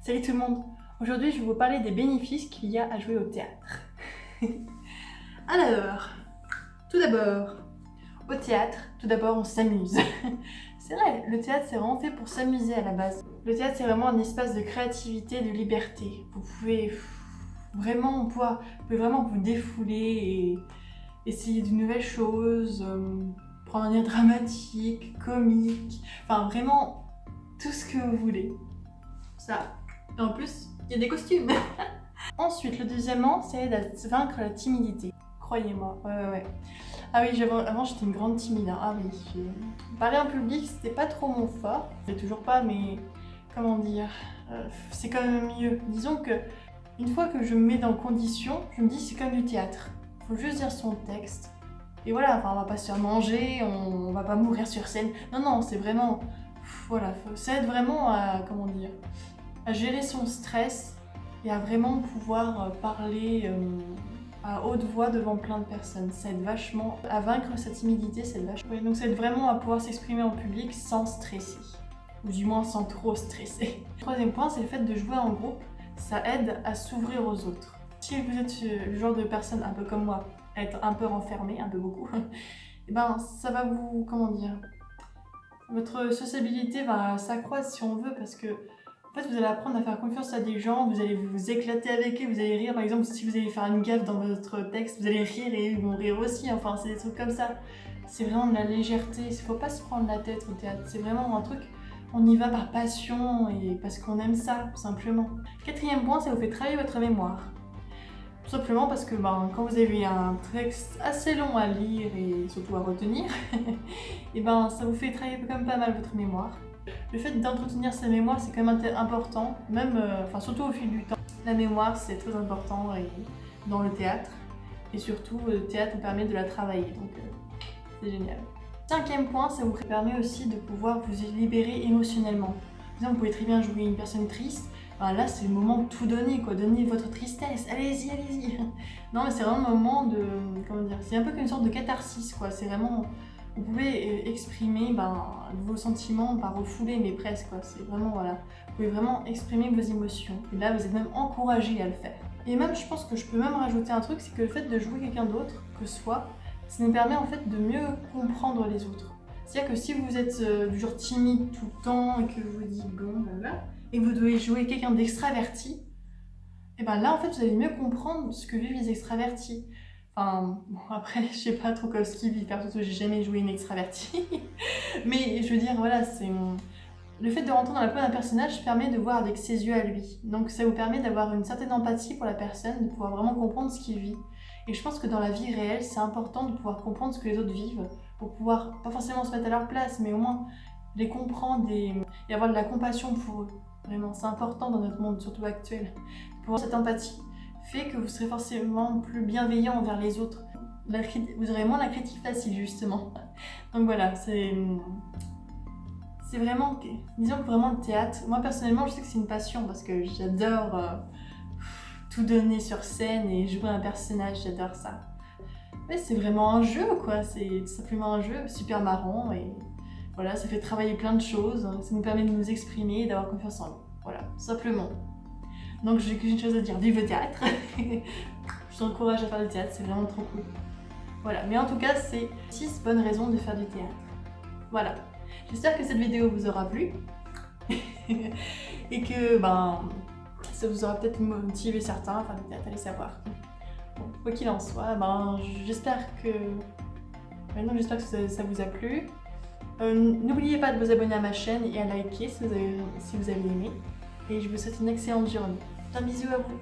Salut tout le monde. Aujourd'hui, je vais vous parler des bénéfices qu'il y a à jouer au théâtre. Alors, tout d'abord, au théâtre, on s'amuse. C'est vrai, le théâtre, c'est vraiment fait pour s'amuser à la base. Le théâtre, c'est vraiment un espace de créativité, de liberté. Vous pouvez vraiment vous défouler et essayer de nouvelles choses, prendre un air dramatique, comique, enfin vraiment tout ce que vous voulez. Ça. Et en plus, il y a des costumes. Ensuite, le deuxièmement, c'est de vaincre la timidité. Croyez-moi, ouais. Ah oui, avant j'étais une grande timide. Hein. Ah oui, parler en public, c'était pas trop mon fort. C'est toujours pas, mais comment dire, c'est quand même mieux. Disons que une fois que je me mets dans condition, je me dis c'est comme du théâtre. Faut juste dire son texte. Et voilà, enfin, on va pas se faire manger, on va pas mourir sur scène. Non, c'est vraiment, voilà, ça aide vraiment à, comment dire, à gérer son stress et à vraiment pouvoir parler à haute voix devant plein de personnes. Ça aide vachement à vaincre sa timidité, ça aide vachement. Donc ça aide vraiment à pouvoir s'exprimer en public sans stresser, ou du moins sans trop stresser. Le troisième point, c'est le fait de jouer en groupe. Ça aide à s'ouvrir aux autres. Si vous êtes le genre de personne un peu comme moi, à être un peu renfermée, un peu beaucoup, et ben ça va vous, comment dire, votre sociabilité va s'accroître si on veut, parce que en fait, vous allez apprendre à faire confiance à des gens, vous allez vous éclater avec eux, vous allez rire. Par exemple, si vous allez faire une gaffe dans votre texte, vous allez rire et ils vont rire aussi. Enfin, c'est des trucs comme ça. C'est vraiment de la légèreté. Il ne faut pas se prendre la tête au théâtre. C'est vraiment un truc, on y va par passion et parce qu'on aime ça, tout simplement. Quatrième point, ça vous fait travailler votre mémoire. Tout simplement parce que quand vous avez un texte assez long à lire et surtout à retenir, et ça vous fait travailler quand même pas mal votre mémoire. Le fait d'entretenir sa mémoire, c'est quand même important, même, surtout au fil du temps. La mémoire, c'est très important dans le théâtre, et surtout, le théâtre vous permet de la travailler, donc c'est génial. Cinquième point, ça vous permet aussi de pouvoir vous libérer émotionnellement. Par exemple, vous pouvez très bien jouer une personne triste, là c'est le moment de tout donner, quoi. Donnez votre tristesse, allez-y. Non, mais c'est vraiment le moment de, comment dire, c'est un peu comme une sorte de catharsis, quoi. C'est vraiment, vous pouvez exprimer vos sentiments, pas refouler, mais presque, quoi. C'est vraiment, voilà, vous pouvez vraiment exprimer vos émotions. Et là, vous êtes même encouragé à le faire. Et même, je pense que je peux même rajouter un truc, c'est que le fait de jouer quelqu'un d'autre que soi, ça nous permet en fait de mieux comprendre les autres. C'est-à-dire que si vous êtes du genre timide tout le temps et que vous vous dites bon, et que vous devez jouer quelqu'un d'extraverti, et là en fait vous allez mieux comprendre ce que vivent les extravertis. Enfin, bon, après, je sais pas trop ce qu'ils vivent, perso, j'ai jamais joué une extravertie. Mais je veux dire, voilà, c'est. Le fait de rentrer dans la peau d'un personnage permet de voir avec ses yeux à lui. Donc ça vous permet d'avoir une certaine empathie pour la personne, de pouvoir vraiment comprendre ce qu'il vit. Et je pense que dans la vie réelle, c'est important de pouvoir comprendre ce que les autres vivent, pour pouvoir, pas forcément se mettre à leur place, mais au moins les comprendre et avoir de la compassion pour eux. Vraiment, c'est important dans notre monde, surtout actuel. Pour avoir cette empathie fait que vous serez forcément plus bienveillant envers les autres. Vous aurez moins la critique facile, justement. Donc voilà, c'est vraiment, disons que vraiment le théâtre, moi personnellement je sais que c'est une passion parce que j'adore tout donner sur scène et jouer un personnage, j'adore ça. Mais c'est vraiment un jeu, quoi, c'est tout simplement un jeu super marrant et voilà, ça fait travailler plein de choses, ça nous permet de nous exprimer et d'avoir confiance en nous, voilà, tout simplement. Donc j'ai qu'une chose à dire, vive le théâtre. Je t'encourage à faire du théâtre, c'est vraiment trop cool. Voilà, mais en tout cas c'est 6 bonnes raisons de faire du théâtre. Voilà. J'espère que cette vidéo vous aura plu et que ça vous aura peut-être motivé certains, enfin peut-être allez savoir. Bon, quoi qu'il en soit, j'espère que ça vous a plu. N'oubliez pas de vous abonner à ma chaîne et à liker si vous avez aimé. Et je vous souhaite une excellente journée. Un bisou à vous.